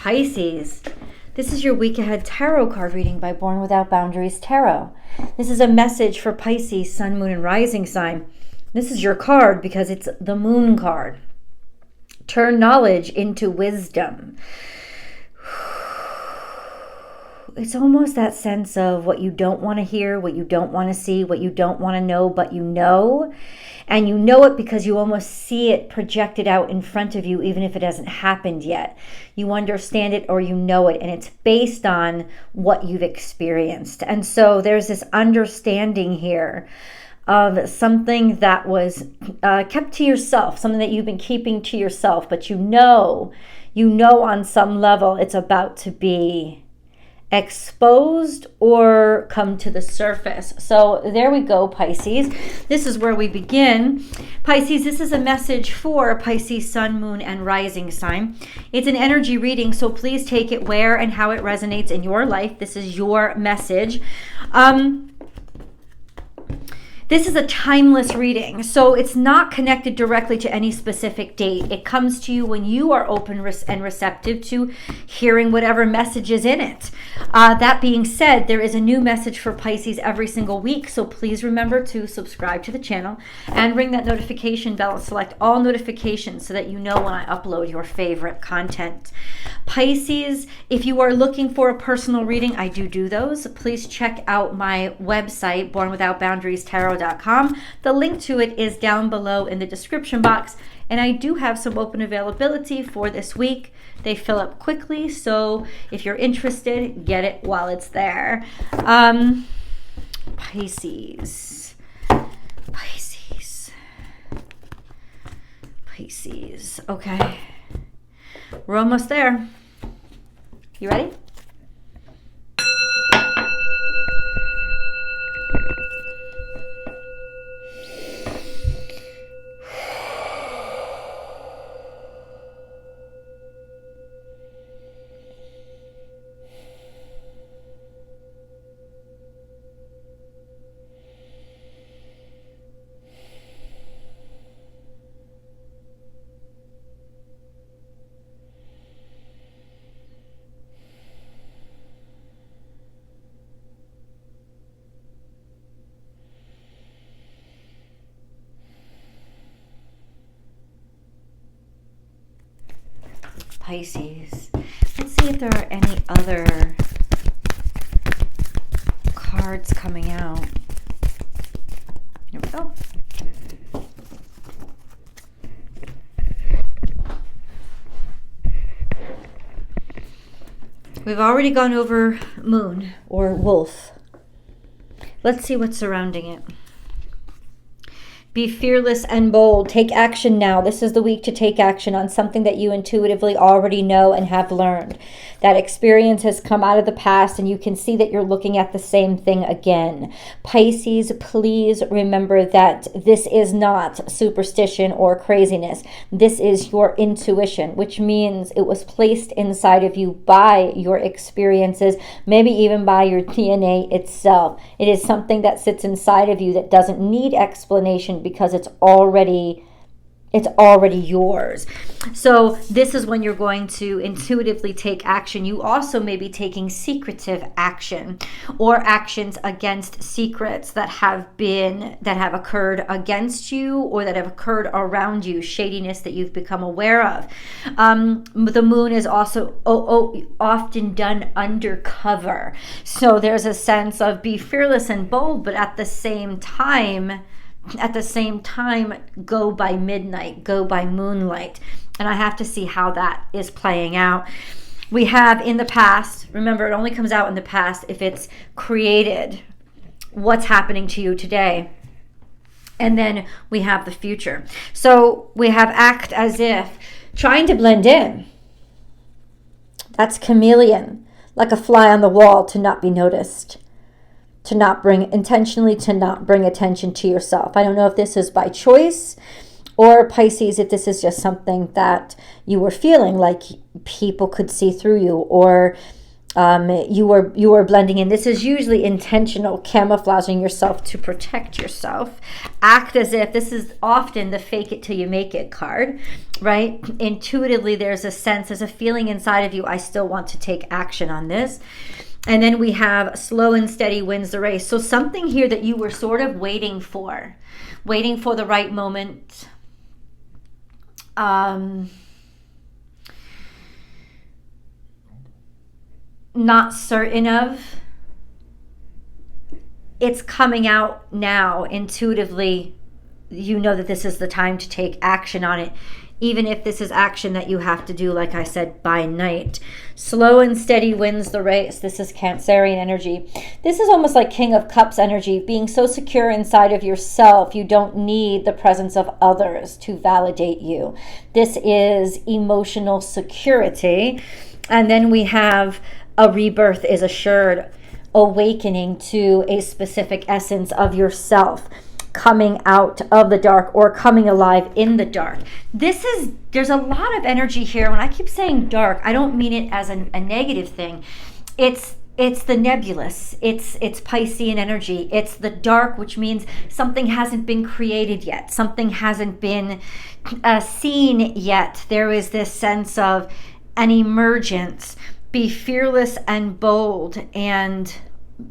Pisces, this is your week ahead tarot card reading by Born Without Boundaries Tarot. This is a message for Pisces, sun, moon, and rising sign. This is your card because it's the moon card. Turn knowledge into wisdom. It's almost that sense of what you don't want to hear, what you don't want to see, what you don't want to know, but you know. And you know it because you almost see it projected out in front of you, even if it hasn't happened yet. You understand it or you know it, and it's based on what you've experienced. And so there's this understanding here of something that was kept to yourself, something that you've been keeping to yourself, but you know on some level it's about to be exposed or come to the surface. So there we go, Pisces. This is where we begin. Pisces, this is a message for Pisces, sun, moon, and rising sign. It's an energy reading, so please take it where and how it resonates in your life. This is your message. This is a timeless reading, so it's not connected directly to any specific date. It comes to you when you are open and receptive to hearing whatever message is in it. That being said, there is a new message for Pisces every single week, so please remember to subscribe to the channel and ring that notification bell and select all notifications so that you know when I upload your favorite content. Pisces, if you are looking for a personal reading, I do those. Please check out my website, bornwithoutboundariestarot.com. The link to it is down below in the description box, and I do have some open availability for this week. They fill up quickly, so if you're interested, get it while it's there. Pisces. Okay, we're almost there. You ready? Pisces. Let's see if there are any other cards coming out. Here we go. We've already gone over moon or wolf. Let's see what's surrounding it. Be fearless and bold. Take action now. This is the week to take action on something that you intuitively already know and have learned. That experience has come out of the past and you can see that you're looking at the same thing again. Pisces, please remember that this is not superstition or craziness. This is your intuition, which means it was placed inside of you by your experiences, maybe even by your DNA itself. It is something that sits inside of you that doesn't need explanation because it's already yours. So this is when you're going to intuitively take action. You also may be taking secretive action or actions against secrets that have occurred against you or that have occurred around you, shadiness that you've become aware of. The moon is also often done undercover. So there's a sense of be fearless and bold, but at the same time, go by midnight, go by moonlight. And I have to see how that is playing out. We have in the past, remember it only comes out in the past if it's created, what's happening to you today. And then we have the future. So we have act as if, trying to blend in. That's chameleon, like a fly on the wall to not be noticed. To not bring attention to yourself. I don't know if this is by choice or Pisces, if this is just something that you were feeling like people could see through you, or You are blending in. This is usually intentional, camouflaging yourself to protect yourself. Act as if, this is often the fake it till you make it card, right? Intuitively, there's a sense, there's a feeling inside of you, I still want to take action on this. And then we have slow and steady wins the race. So something here that you were sort of waiting for the right moment. Not certain of, it's coming out now intuitively. You know that this is the time to take action on it, even if this is action that you have to do, like I said, by night. Slow and steady wins the race. This is Cancerian energy. This is almost like King of Cups energy, being so secure inside of yourself, you don't need the presence of others to validate you. This is emotional security. And then we have a rebirth is assured, awakening to a specific essence of yourself, coming out of the dark or coming alive in the dark. There's a lot of energy here. When I keep saying dark, I don't mean it as a negative thing. It's the nebulous. It's Piscean energy. It's the dark, which means something hasn't been created yet. Something hasn't been seen yet. There is this sense of an emergence. Be fearless and bold and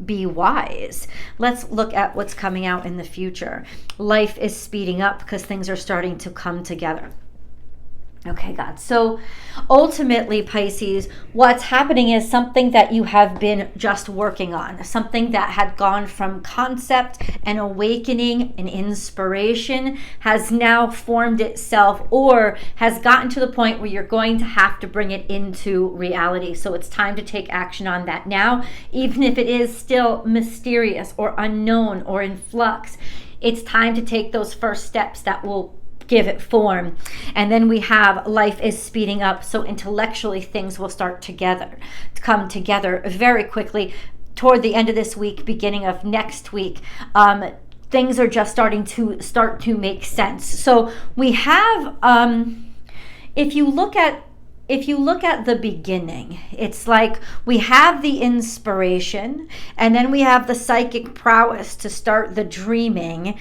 be wise. Let's look at what's coming out in the future. Life is speeding up because things are starting to come together. Okay, God. So ultimately, Pisces, what's happening is something that you have been just working on, something that had gone from concept and awakening and inspiration has now formed itself or has gotten to the point where you're going to have to bring it into reality. So it's time to take action on that now, even if it is still mysterious or unknown or in flux. It's time to take those first steps that will give it form. And then we have life is speeding up, so intellectually things will start to come together very quickly toward the end of this week, beginning of next week. Things are just starting to make sense. So we have if you look at the beginning, it's like we have the inspiration and then we have the psychic prowess to start the dreaming.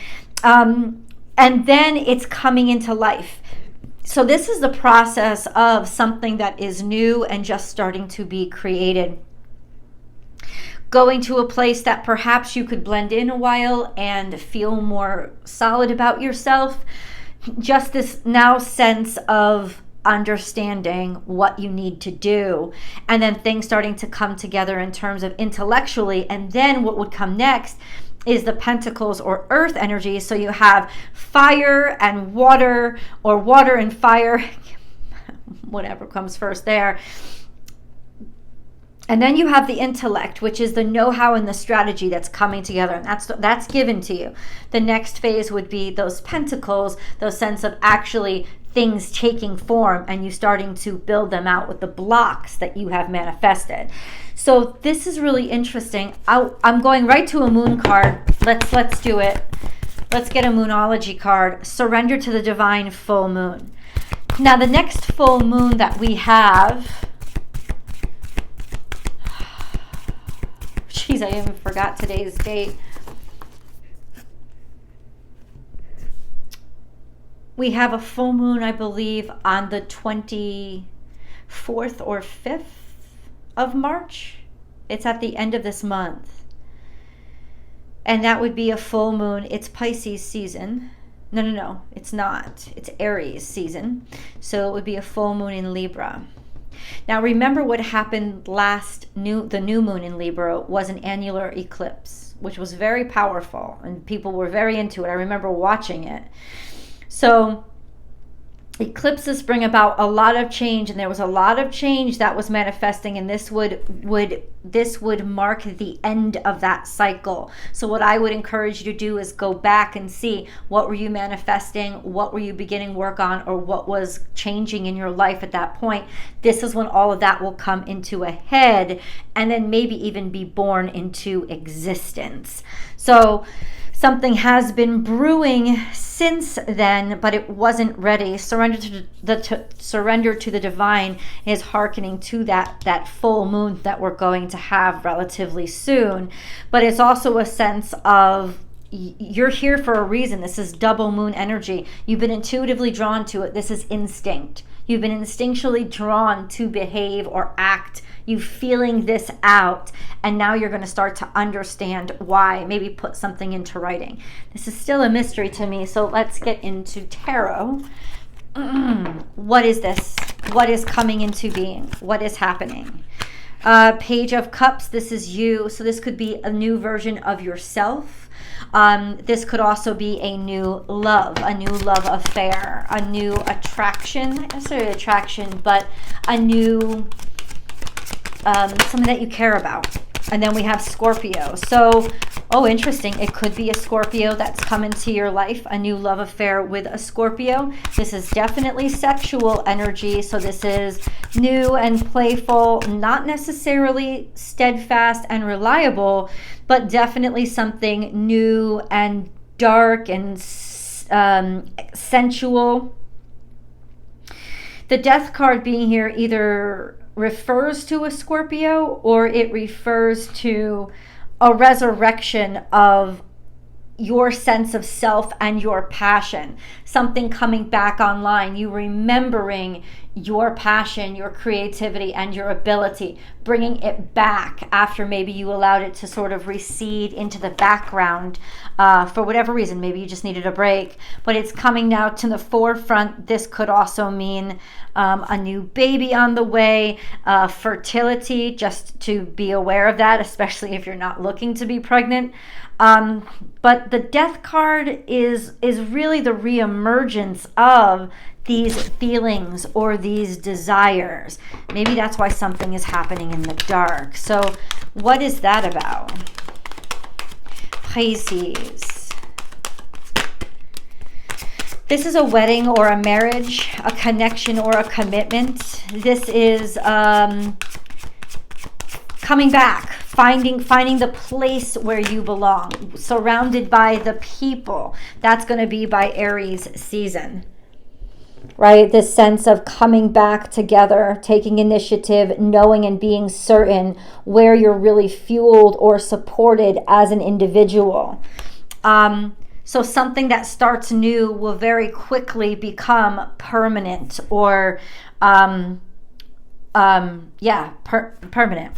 And then it's coming into life. So this is the process of something that is new and just starting to be created. Going to a place that perhaps you could blend in a while and feel more solid about yourself. Just this now sense of understanding what you need to do. And then things starting to come together in terms of intellectually. And then what would come next is the pentacles or earth energy. So you have fire and water, or water and fire, whatever comes first there. And then you have the intellect, which is the know-how and the strategy that's coming together, and that's given to you. The next phase would be those pentacles, those sense of actually things taking form and you starting to build them out with the blocks that you have manifested. So this is really interesting. I'm going right to a moon card. Let's do it. Let's get a moonology card. Surrender to the divine full moon. Now the next full moon that we have, geez, I even forgot today's date. We have a full moon, I believe, on the 24th or 5th of March. It's at the end of this month. And that would be a full moon. It's Pisces season. No, it's not. It's Aries season. So it would be a full moon in Libra. Now remember what happened the new moon in Libra was an annular eclipse, which was very powerful and people were very into it. I remember watching it. So eclipses bring about a lot of change, and there was a lot of change that was manifesting, and this would mark the end of that cycle. So what I would encourage you to do is go back and see, what were you manifesting, what were you beginning work on, or what was changing in your life at that point. This is when all of that will come into a head and then maybe even be born into existence. So Something has been brewing since then, but it wasn't ready. Surrender to the divine is hearkening to that full moon that we're going to have relatively soon. But it's also a sense of you're here for a reason. This is double moon energy. You've been intuitively drawn to it. This is instinct. You've been instinctually drawn to behave or act. You feeling this out, and now you're going to start to understand why. Maybe put something into writing. This is still a mystery to me, so let's get into tarot. What is this? What is coming into being? What is happening? Page of Cups, this is you. So this could be a new version of yourself. This could also be a new love affair, a new attraction, not necessarily attraction, but a new something that you care about. And then we have Scorpio. So, interesting. It could be a Scorpio that's come into your life, a new love affair with a Scorpio. This is definitely sexual energy. So this is new and playful, not necessarily steadfast and reliable, but definitely something new and dark and sensual. The Death card being here either refers to a Scorpio or it refers to a resurrection of your sense of self and your passion, something coming back online, you remembering your passion, your creativity, and your ability, bringing it back after maybe you allowed it to sort of recede into the background for whatever reason. Maybe you just needed a break, but it's coming now to the forefront. This could also mean a new baby on the way, fertility, just to be aware of that, especially if you're not looking to be pregnant. But the Death card is really the reemergence of these feelings or these desires. Maybe that's why something is happening in the dark. So what is that about? Pisces. This is a wedding or a marriage, a connection or a commitment. This is coming back, finding the place where you belong, surrounded by the people. That's going to be by Aries season, right? This sense of coming back together, taking initiative, knowing and being certain where you're really fueled or supported as an individual. So something that starts new will very quickly become permanent or, permanent.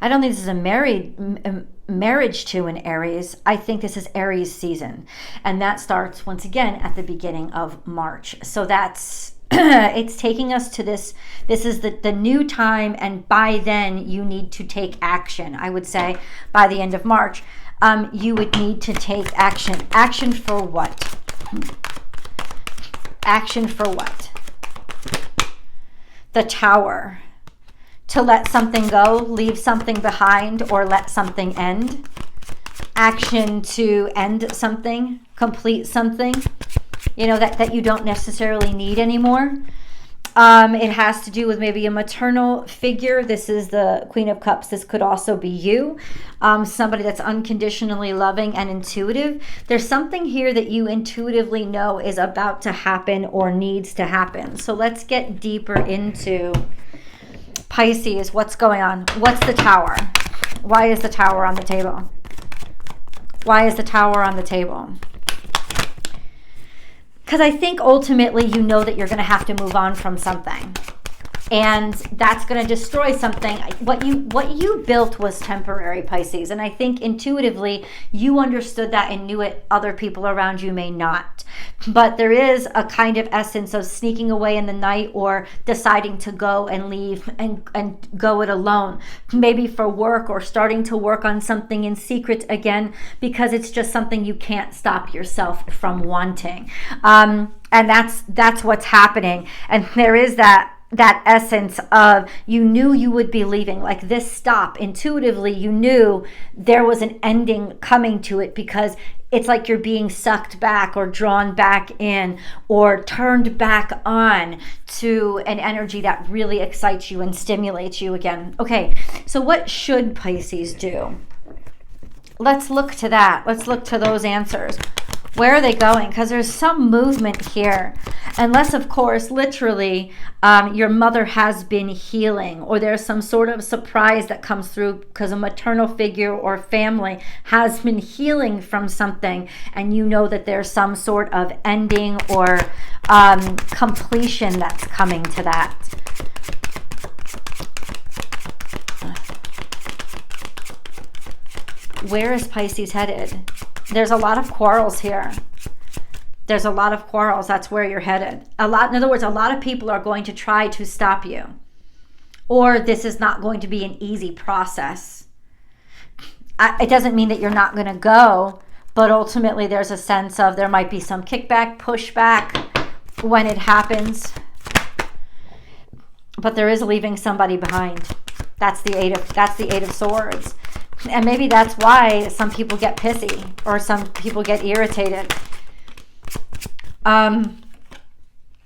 I don't think this is a marriage to an Aries. I think this is Aries season. And that starts once again at the beginning of March. So that's, it's taking us to this. This is the new time. And by then you need to take action. I would say by the end of March, you would need to take action. Action for what? Action for what? The Tower. To let something go, leave something behind, or let something end. Action to end something, complete something, that you don't necessarily need anymore. It has to do with maybe a maternal figure. This is the Queen of Cups. This could also be you, somebody that's unconditionally loving and intuitive. There's something here that you intuitively know is about to happen or needs to happen. So let's get deeper into Pisces. What's going on? What's the Tower? Why is the Tower on the table? Why is the Tower on the table? Because I think ultimately you know that you're going to have to move on from something. And that's going to destroy something. What you built was temporary, Pisces. And I think intuitively you understood that and knew it. Other people around you may not. But there is a kind of essence of sneaking away in the night or deciding to go and leave and go it alone. Maybe for work or starting to work on something in secret again, because it's just something you can't stop yourself from wanting. And that's what's happening. And there is that essence of you knew you would be leaving, like this stop. Intuitively you knew there was an ending coming to it, because it's like you're being sucked back or drawn back in or turned back on to an energy that really excites you and stimulates you again. Okay, so what should Pisces do? let's look to that. Let's look to those answers. Where are they going? Because there's some movement here. Unless, of course, literally, your mother has been healing, or there's some sort of surprise that comes through because a maternal figure or family has been healing from something, and you know that there's some sort of ending or completion that's coming to that. Where is Pisces headed? There's a lot of quarrels here. There's a lot of quarrels. That's where you're headed. In other words, a lot of people are going to try to stop you. Or this is not going to be an easy process. It doesn't mean that you're not going to go, but ultimately there's a sense of there might be some kickback, pushback when it happens. But there is leaving somebody behind. That's the Eight of Swords. And maybe that's why some people get pissy or some people get irritated. And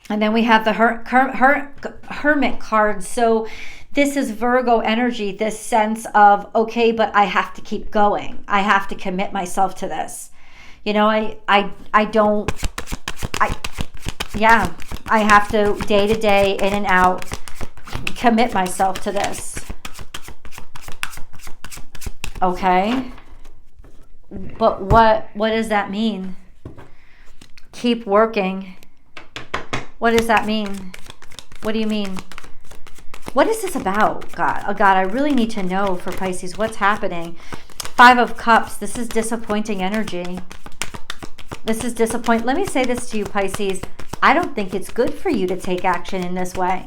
then we have the Hermit card. So this is Virgo energy, this sense of, okay, but I have to keep going. I have to commit myself to this. You know, I have to day to day, in and out, commit myself to this. Okay, but what does that mean? Keep working. What does that mean? What do you mean? What is this about, God? Oh, God, I really need to know for Pisces what's happening. 5 of Cups. This is disappointing energy. This is disappointing. Let me say this to you, Pisces. I don't think it's good for you to take action in this way.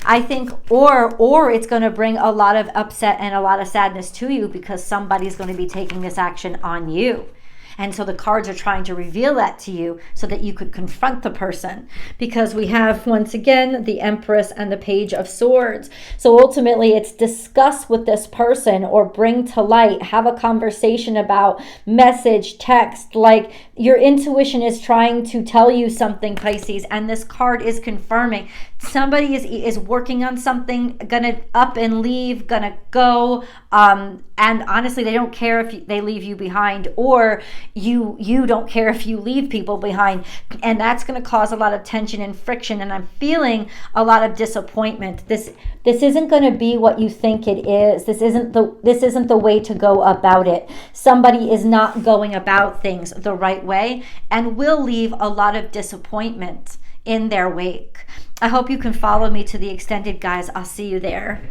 I think, or it's going to bring a lot of upset and a lot of sadness to you because somebody's going to be taking this action on you. And so the cards are trying to reveal that to you so that you could confront the person. Because we have, once again, the Empress and the Page of Swords. So ultimately, it's discuss with this person or bring to light, have a conversation about, message, text. Like your intuition is trying to tell you something, Pisces. And this card is confirming. Somebody is working on something, gonna up and leave, gonna go. And honestly, they don't care if they leave you behind, or you don't care if you leave people behind. And that's going to cause a lot of tension and friction. And I'm feeling a lot of disappointment. This isn't going to be what you think it is. This isn't the way to go about it. Somebody is not going about things the right way and will leave a lot of disappointment in their wake. I hope you can follow me to the extended, guys. I'll see you there.